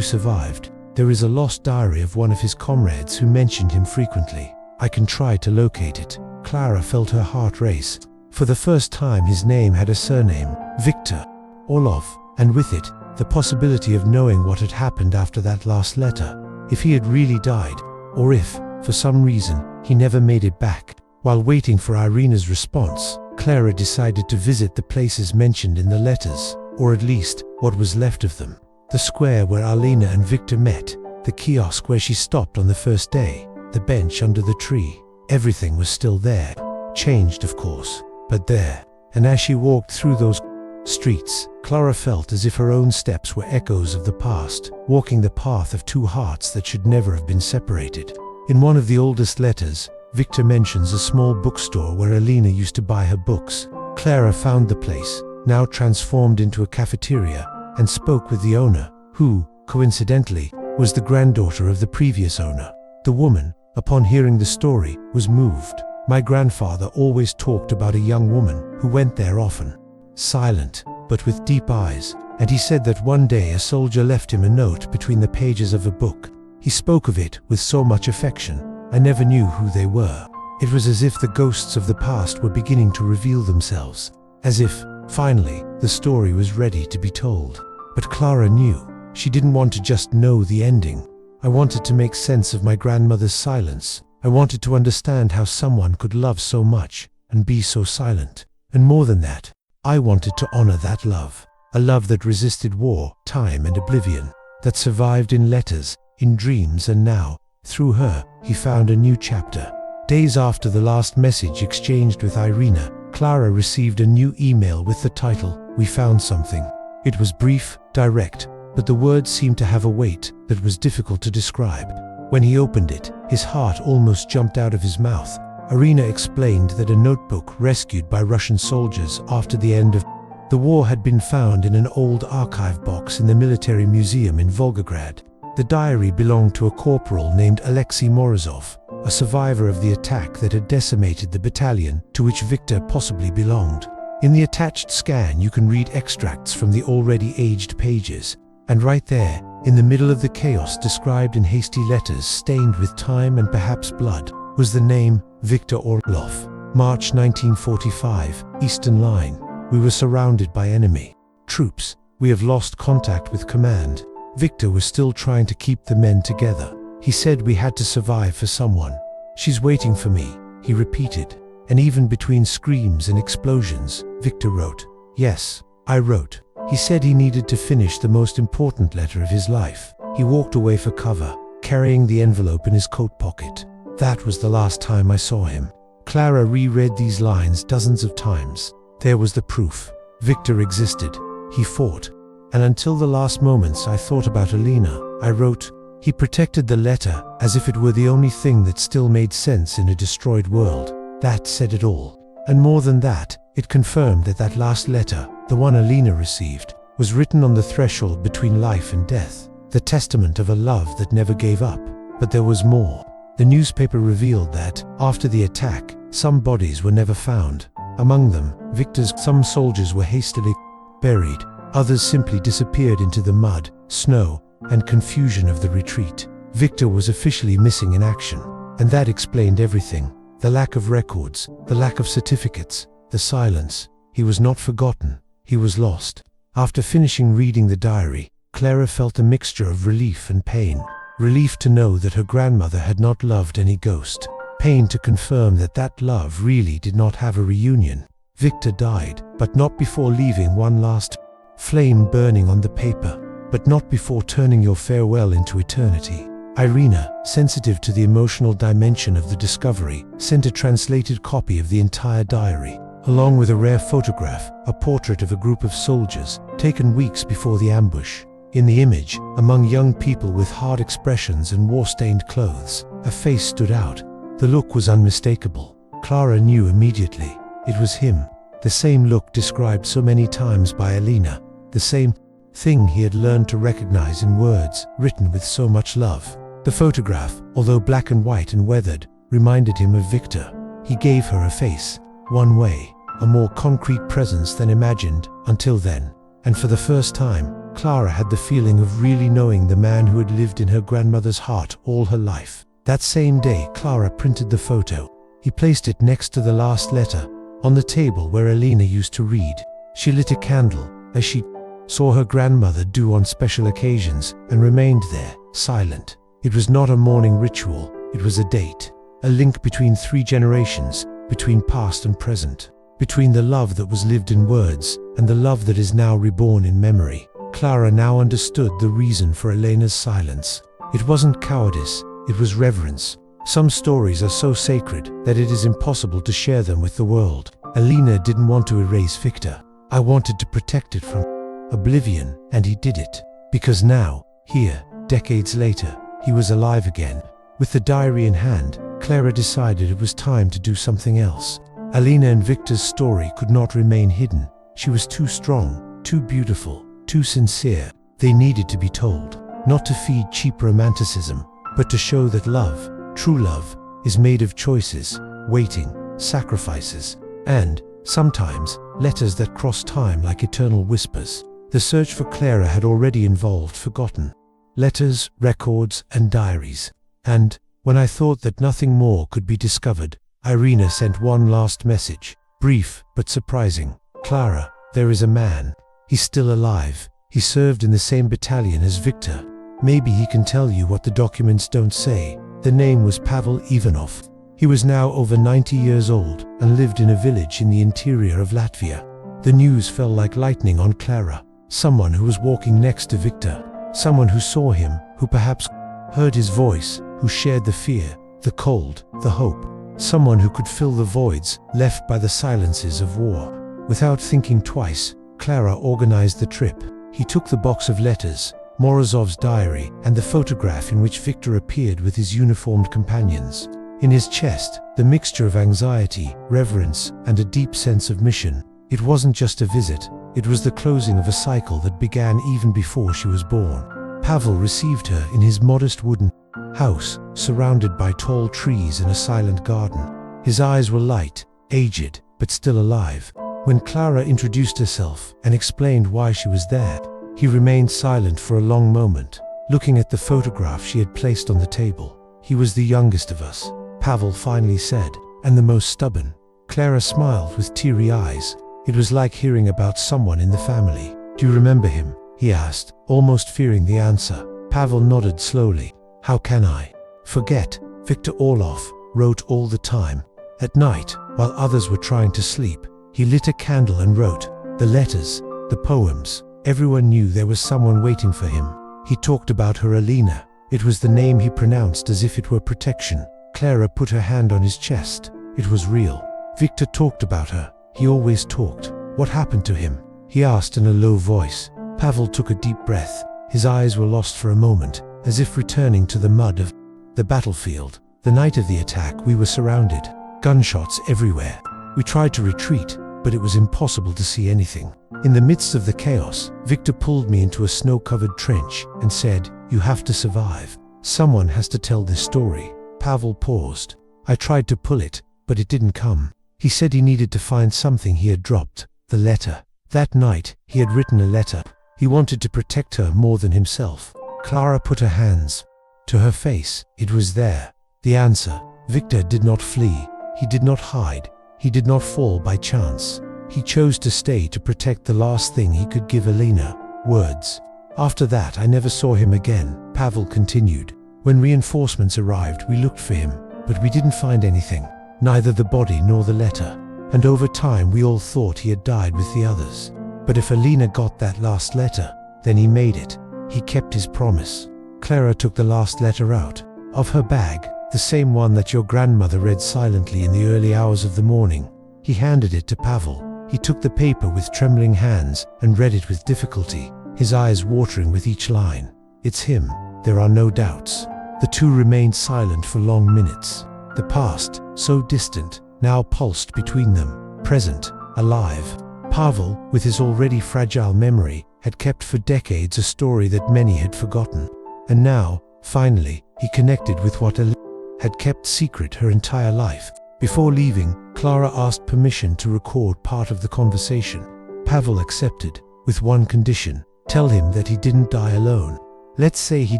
survived. There is a lost diary of one of his comrades who mentioned him frequently. I can try to locate it." Clara felt her heart race. For the first time, his name had a surname, Viktor Orlov, and with it, the possibility of knowing what had happened after that last letter. If he had really died, or if, for some reason, he never made it back. While waiting for Irina's response, Clara decided to visit the places mentioned in the letters, or at least, what was left of them. The square where Elena and Viktor met, the kiosk where she stopped on the first day, the bench under the tree. Everything was still there. Changed, of course, but there. And as she walked through those streets, Clara felt as if her own steps were echoes of the past, walking the path of two hearts that should never have been separated. In one of the oldest letters, Viktor mentions a small bookstore where Elena used to buy her books. Clara found the place, now transformed into a cafeteria, and spoke with the owner, who, coincidentally, was the granddaughter of the previous owner. The woman, upon hearing the story, was moved. "My grandfather always talked about a young woman who went there often, silent, but with deep eyes, and he said that one day a soldier left him a note between the pages of a book. He spoke of it with so much affection. I never knew who they were." It was as if the ghosts of the past were beginning to reveal themselves, as if, finally, the story was ready to be told. But Clara knew. She didn't want to just know the ending. "I wanted to make sense of my grandmother's silence. I wanted to understand how someone could love so much and be so silent. And more than that, I wanted to honor that love. A love that resisted war, time, and oblivion, that survived in letters, in dreams, and now, through her, he found a new chapter." Days after the last message exchanged with Irina, Clara received a new email with the title, "We found something." It was brief, direct, but the words seemed to have a weight that was difficult to describe. When he opened it, his heart almost jumped out of his mouth. Elena explained that a notebook rescued by Russian soldiers after the end of the war had been found in an old archive box in the military museum in Volgograd. The diary belonged to a corporal named Alexei Morozov, a survivor of the attack that had decimated the battalion to which Viktor possibly belonged. In the attached scan, you can read extracts from the already aged pages, and right there, in the middle of the chaos described in hasty letters stained with time and perhaps blood, was the name Viktor Orlov. March 1945, Eastern Line. We were surrounded by enemy troops. We have lost contact with command. Viktor was still trying to keep the men together. He said we had to survive for someone. "She's waiting for me," he repeated. And even between screams and explosions, Viktor wrote. Yes, I wrote. He said he needed to finish the most important letter of his life. He walked away for cover, carrying the envelope in his coat pocket. That was the last time I saw him. Clara reread these lines dozens of times. There was the proof. Viktor existed. He fought. And until the last moments I thought about Elena. I wrote, "He protected the letter as if it were the only thing that still made sense in a destroyed world." That said it all. And more than that, it confirmed that that last letter, the one Elena received, was written on the threshold between life and death, the testament of a love that never gave up. But there was more. The newspaper revealed that, after the attack, some bodies were never found. Among them, Viktor's. Some soldiers were hastily buried, others simply disappeared into the mud, snow, and confusion of the retreat. Viktor was officially missing in action, and that explained everything. The lack of records, the lack of certificates, the silence. He was not forgotten, he was lost. After finishing reading the diary, Clara felt a mixture of relief and pain. Relief to know that her grandmother had not loved any ghost. Pain to confirm that that love really did not have a reunion. Viktor died, but not before leaving one last flame burning on the paper, but not before turning your farewell into eternity. Irina, sensitive to the emotional dimension of the discovery, sent a translated copy of the entire diary, along with a rare photograph, a portrait of a group of soldiers, taken weeks before the ambush. In the image, among young people with hard expressions and war-stained clothes, a face stood out. The look was unmistakable. Clara knew immediately. It was him. The same look described so many times by Elena. The same thing he had learned to recognize in words, written with so much love. The photograph, although black and white and weathered, reminded him of Viktor. He gave her a face, one way, a more concrete presence than imagined until then. And for the first time, Clara had the feeling of really knowing the man who had lived in her grandmother's heart all her life. That same day, Clara printed the photo. He placed it next to the last letter, on the table where Elena used to read. She lit a candle, as she saw her grandmother do on special occasions, and remained there, silent. It was not a mourning ritual, it was a date, a link between 3 generations, between past and present, between the love that was lived in words and the love that is now reborn in memory. Clara now understood the reason for Elena's silence. It wasn't cowardice, it was reverence. Some stories are so sacred that it is impossible to share them with the world. Elena didn't want to erase Viktor. I wanted to protect it from oblivion, and he did it. Because now, here, decades later, he was alive again. With the diary in hand, Clara decided it was time to do something else. Elena and Viktor's story could not remain hidden. She was too strong, too beautiful, too sincere. They needed to be told, not to feed cheap romanticism, but to show that love, true love, is made of choices, waiting, sacrifices, and, sometimes, letters that cross time like eternal whispers. The search for Clara had already involved forgotten letters, records, and diaries. And, when I thought that nothing more could be discovered, Irina sent one last message, brief but surprising. Clara, there is a man. He's still alive. He served in the same battalion as Viktor. Maybe he can tell you what the documents don't say. The name was Pavel Ivanov. He was now over 90 years old and lived in a village in the interior of Latvia. The news fell like lightning on Clara, someone who was walking next to Viktor, someone who saw him, who perhaps heard his voice, who shared the fear, the cold, the hope, someone who could fill the voids left by the silences of war. Without thinking twice, Clara organized the trip. He took the box of letters, Morozov's diary, and the photograph in which Viktor appeared with his uniformed companions. In his chest, the mixture of anxiety, reverence, and a deep sense of mission. It wasn't just a visit, it was the closing of a cycle that began even before she was born. Pavel received her in his modest wooden house, surrounded by tall trees and a silent garden. His eyes were light, aged, but still alive. When Clara introduced herself and explained why she was there, he remained silent for a long moment, looking at the photograph she had placed on the table. He was the youngest of us, Pavel finally said, and the most stubborn. Clara smiled with teary eyes. It was like hearing about someone in the family. Do you remember him? He asked, almost fearing the answer. Pavel nodded slowly. How can I forget? Viktor Orlov wrote all the time. At night, while others were trying to sleep, he lit a candle and wrote. The letters, the poems. Everyone knew there was someone waiting for him. He talked about her Elena. It was the name he pronounced as if it were protection. Clara put her hand on his chest. It was real. Viktor talked about her. He always talked. What happened to him? He asked in a low voice. Pavel took a deep breath. His eyes were lost for a moment, as if returning to the mud of the battlefield. The night of the attack, we were surrounded. Gunshots everywhere. We tried to retreat, but it was impossible to see anything. In the midst of the chaos, Viktor pulled me into a snow-covered trench and said, "You have to survive. Someone has to tell this story." Pavel paused. I tried to pull it, but it didn't come. He said he needed to find something he had dropped, the letter. That night, he had written a letter. He wanted to protect her more than himself. Clara put her hands to her face. It was there. The answer. Viktor did not flee. He did not hide. He did not fall by chance. He chose to stay to protect the last thing he could give Elena, words. After that, I never saw him again, Pavel continued. When reinforcements arrived, we looked for him, but we didn't find anything, neither the body nor the letter. And over time, we all thought he had died with the others. But if Elena got that last letter, then he made it. He kept his promise. Clara took the last letter out of her bag, the same one that your grandmother read silently in the early hours of the morning. He handed it to Pavel. He took the paper with trembling hands and read it with difficulty, his eyes watering with each line. It's him, there are no doubts. The two remained silent for long minutes. The past, so distant, now pulsed between them, present, alive. Pavel, with his already fragile memory, had kept for decades a story that many had forgotten. And now, finally, he connected with what Elena had kept secret her entire life. Before leaving, Clara asked permission to record part of the conversation. Pavel accepted, with one condition: tell him that he didn't die alone. Let's say he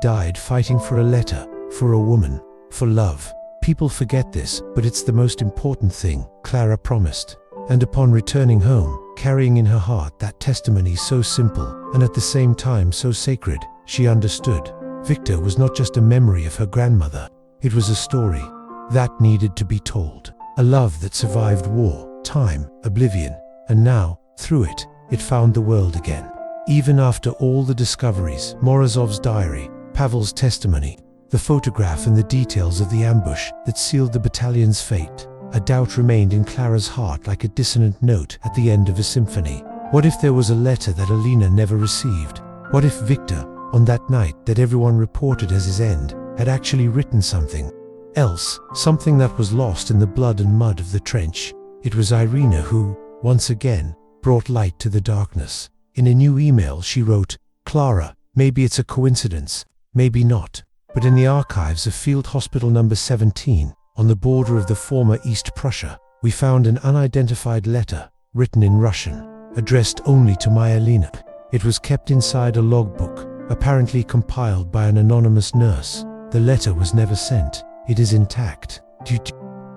died fighting for a letter, for a woman, for love. People forget this, but it's the most important thing, Clara promised. And upon returning home, carrying in her heart that testimony so simple, and at the same time so sacred, she understood. Viktor was not just a memory of her grandmother. It was a story that needed to be told. A love that survived war, time, oblivion, and now, through it, it found the world again. Even after all the discoveries, Morozov's diary, Pavel's testimony, the photograph and the details of the ambush that sealed the battalion's fate, a doubt remained in Clara's heart like a dissonant note at the end of a symphony. What if there was a letter that Elena never received? What if Viktor, on that night that everyone reported as his end, had actually written something else, something that was lost in the blood and mud of the trench? It was Irina who, once again, brought light to the darkness. In a new email she wrote, "Clara, maybe it's a coincidence, maybe not, but in the archives of Field Hospital number 17, on the border of the former East Prussia, we found an unidentified letter, written in Russian, addressed only to my Elena. It was kept inside a logbook, apparently compiled by an anonymous nurse. The letter was never sent. It is intact. Do you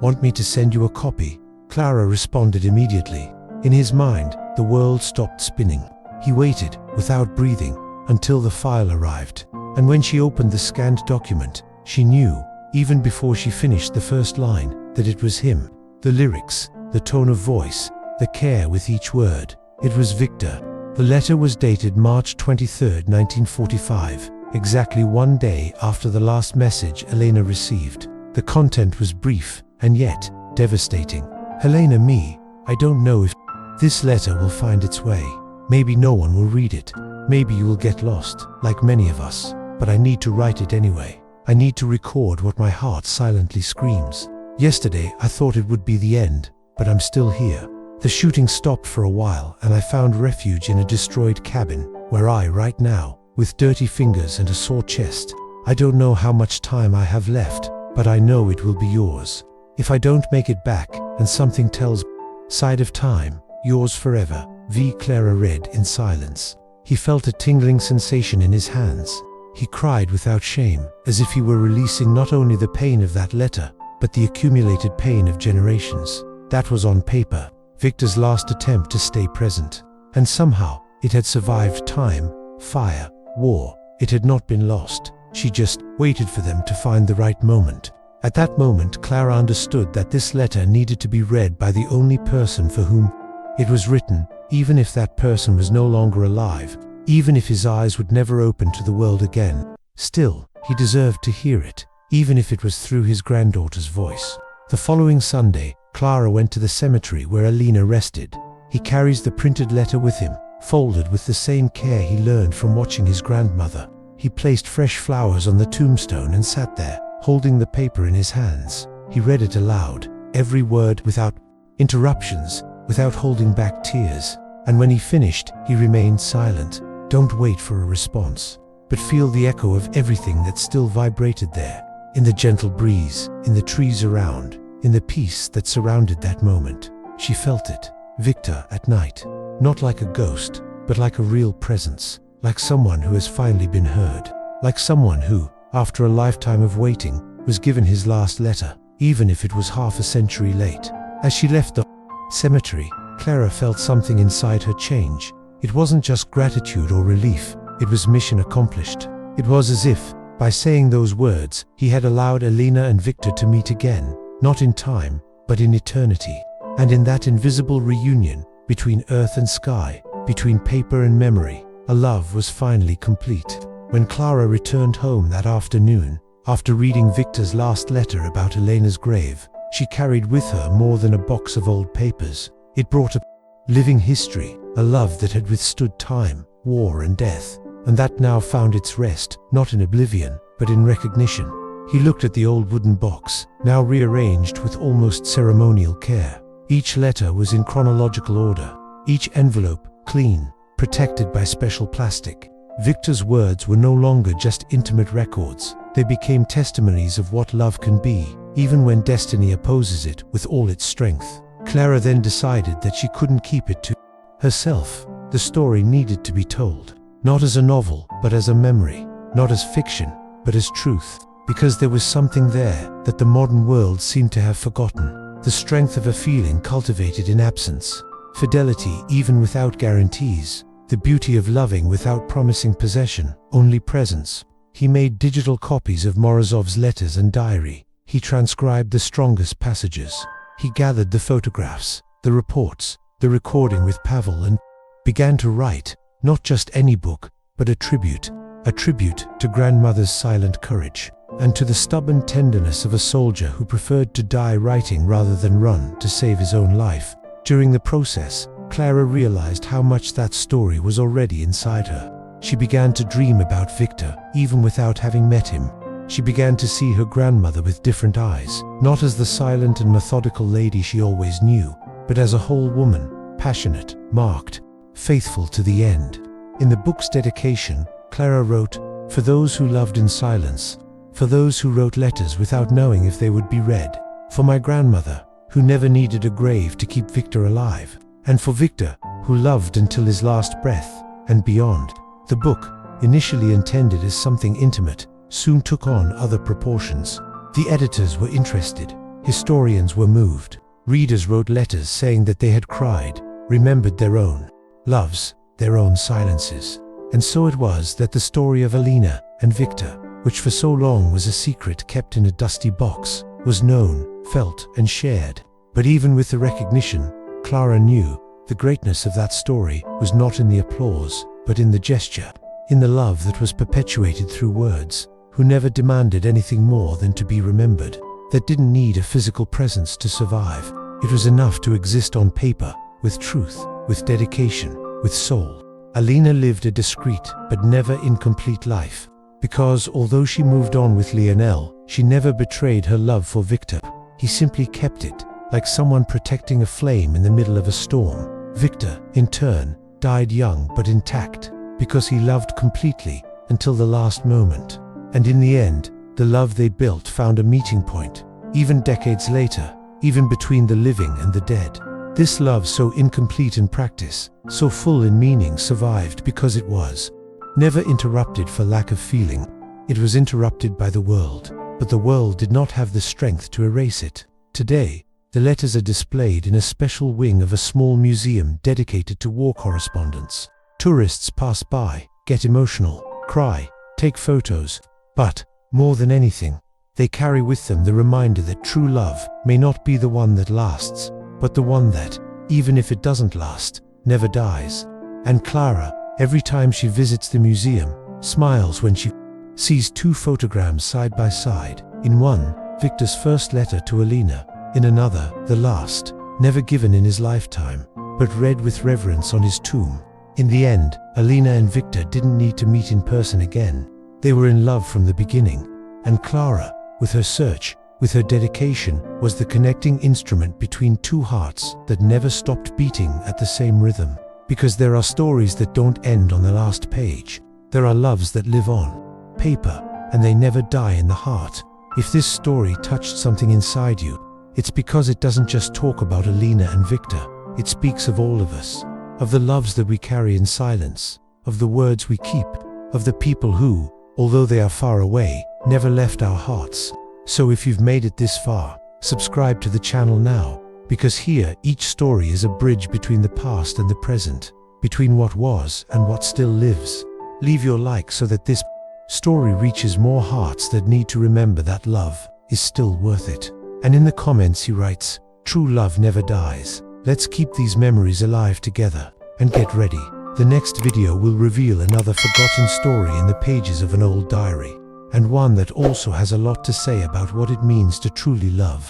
want me to send you a copy?" Clara responded immediately. In his mind, the world stopped spinning. He waited, without breathing, until the file arrived. And when she opened the scanned document, she knew, even before she finished the first line, that it was him. The lyrics, the tone of voice, the care with each word. It was Viktor. The letter was dated March 23, 1945, exactly one day after the last message Elena received. The content was brief, and yet devastating. "Helena, me, I don't know if this letter will find its way. Maybe no one will read it. Maybe you will get lost, like many of us. But I need to write it anyway. I need to record what my heart silently screams. Yesterday, I thought it would be the end, but I'm still here. The shooting stopped for a while, and I found refuge in a destroyed cabin, where I, right now, with dirty fingers and a sore chest. I don't know how much time I have left, but I know it will be yours. If I don't make it back, and something tells side of time, yours forever, V. Clara read in silence. He felt a tingling sensation in his hands. He cried without shame, as if he were releasing not only the pain of that letter, but the accumulated pain of generations. That was on paper, Viktor's last attempt to stay present. And somehow, it had survived time, fire, war. It had not been lost. She just waited for them to find the right moment. At that moment, Clara understood that this letter needed to be read by the only person for whom it was written, even if that person was no longer alive, even if his eyes would never open to the world again. Still, he deserved to hear it, even if it was through his granddaughter's voice. The following Sunday, Clara went to the cemetery where Elena rested. He carries the printed letter with him, folded with the same care he learned from watching his grandmother. He placed fresh flowers on the tombstone and sat there, holding the paper in his hands. He read it aloud, every word without interruptions, without holding back tears. And when he finished, he remained silent. Don't wait for a response, but feel the echo of everything that still vibrated there, in the gentle breeze, in the trees around, in the peace that surrounded that moment. She felt it. Viktor at night, not like a ghost, but like a real presence, like someone who has finally been heard, like someone who, after a lifetime of waiting, was given his last letter, even if it was half a century late. As she left the cemetery, Clara felt something inside her change. It wasn't just gratitude or relief, it was mission accomplished. It was as if, by saying those words, he had allowed Elena and Viktor to meet again, not in time, but in eternity. And in that invisible reunion, between earth and sky, between paper and memory, a love was finally complete. When Clara returned home that afternoon, after reading Viktor's last letter about Elena's grave, she carried with her more than a box of old papers. It brought a living history, a love that had withstood time, war and death, and that now found its rest, not in oblivion, but in recognition. He looked at the old wooden box, now rearranged with almost ceremonial care. Each letter was in chronological order, each envelope clean, protected by special plastic. Viktor's words were no longer just intimate records. They became testimonies of what love can be, even when destiny opposes it with all its strength. Clara then decided that she couldn't keep it to herself. The story needed to be told, not as a novel, but as a memory, not as fiction, but as truth, because there was something there that the modern world seemed to have forgotten. The strength of a feeling cultivated in absence, fidelity even without guarantees, the beauty of loving without promising possession, only presence. He made digital copies of Morozov's letters and diary. He transcribed the strongest passages. He gathered the photographs, the reports, the recording with Pavel, and began to write, not just any book, but a tribute to grandmother's silent courage, and to the stubborn tenderness of a soldier who preferred to die writing rather than run to save his own life. During the process, Clara realized how much that story was already inside her. She began to dream about Viktor, even without having met him. She began to see her grandmother with different eyes, not as the silent and methodical lady she always knew, but as a whole woman, passionate, marked, faithful to the end. In the book's dedication, Clara wrote, "For those who loved in silence, for those who wrote letters without knowing if they would be read, for my grandmother, who never needed a grave to keep Viktor alive, and for Viktor, who loved until his last breath, and beyond." The book, initially intended as something intimate, soon took on other proportions. The editors were interested, historians were moved, readers wrote letters saying that they had cried, remembered their own loves, their own silences. And so it was that the story of Elena and Viktor, which for so long was a secret kept in a dusty box, was known, felt, and shared. But even with the recognition, Clara knew the greatness of that story was not in the applause, but in the gesture, in the love that was perpetuated through words, who never demanded anything more than to be remembered, that didn't need a physical presence to survive. It was enough to exist on paper, with truth, with dedication, with soul. Elena lived a discreet but never incomplete life, because although she moved on with Lionel, she never betrayed her love for Viktor. He simply kept it, like someone protecting a flame in the middle of a storm. Viktor, in turn, died young but intact, because he loved completely until the last moment. And in the end, the love they built found a meeting point, even decades later, even between the living and the dead. This love, so incomplete in practice, so full in meaning, survived because it was never interrupted for lack of feeling. It was interrupted by the world, but the world did not have the strength to erase it. Today, the letters are displayed in a special wing of a small museum dedicated to war correspondence. Tourists pass by, get emotional, cry, take photos, but, more than anything, they carry with them the reminder that true love may not be the one that lasts, but the one that, even if it doesn't last, never dies. And Clara, every time she visits the museum, smiles when she sees two photographs side by side. In one, Viktor's first letter to Elena, in another, the last, never given in his lifetime, but read with reverence on his tomb. In the end, Elena and Viktor didn't need to meet in person again. They were in love from the beginning, and Clara, with her search, with her dedication, was the connecting instrument between two hearts that never stopped beating at the same rhythm. Because there are stories that don't end on the last page. There are loves that live on paper, and they never die in the heart. If this story touched something inside you, it's because it doesn't just talk about Elena and Viktor. It speaks of all of us, of the loves that we carry in silence, of the words we keep, of the people who, although they are far away, never left our hearts. So if you've made it this far, subscribe to the channel now, because here each story is a bridge between the past and the present, between what was and what still lives. Leave your like so that this story reaches more hearts that need to remember that love is still worth it. And in the comments he writes, "True love never dies." Let's keep these memories alive together. And get ready, the next video will reveal another forgotten story in the pages of an old diary, and one that also has a lot to say about what it means to truly love.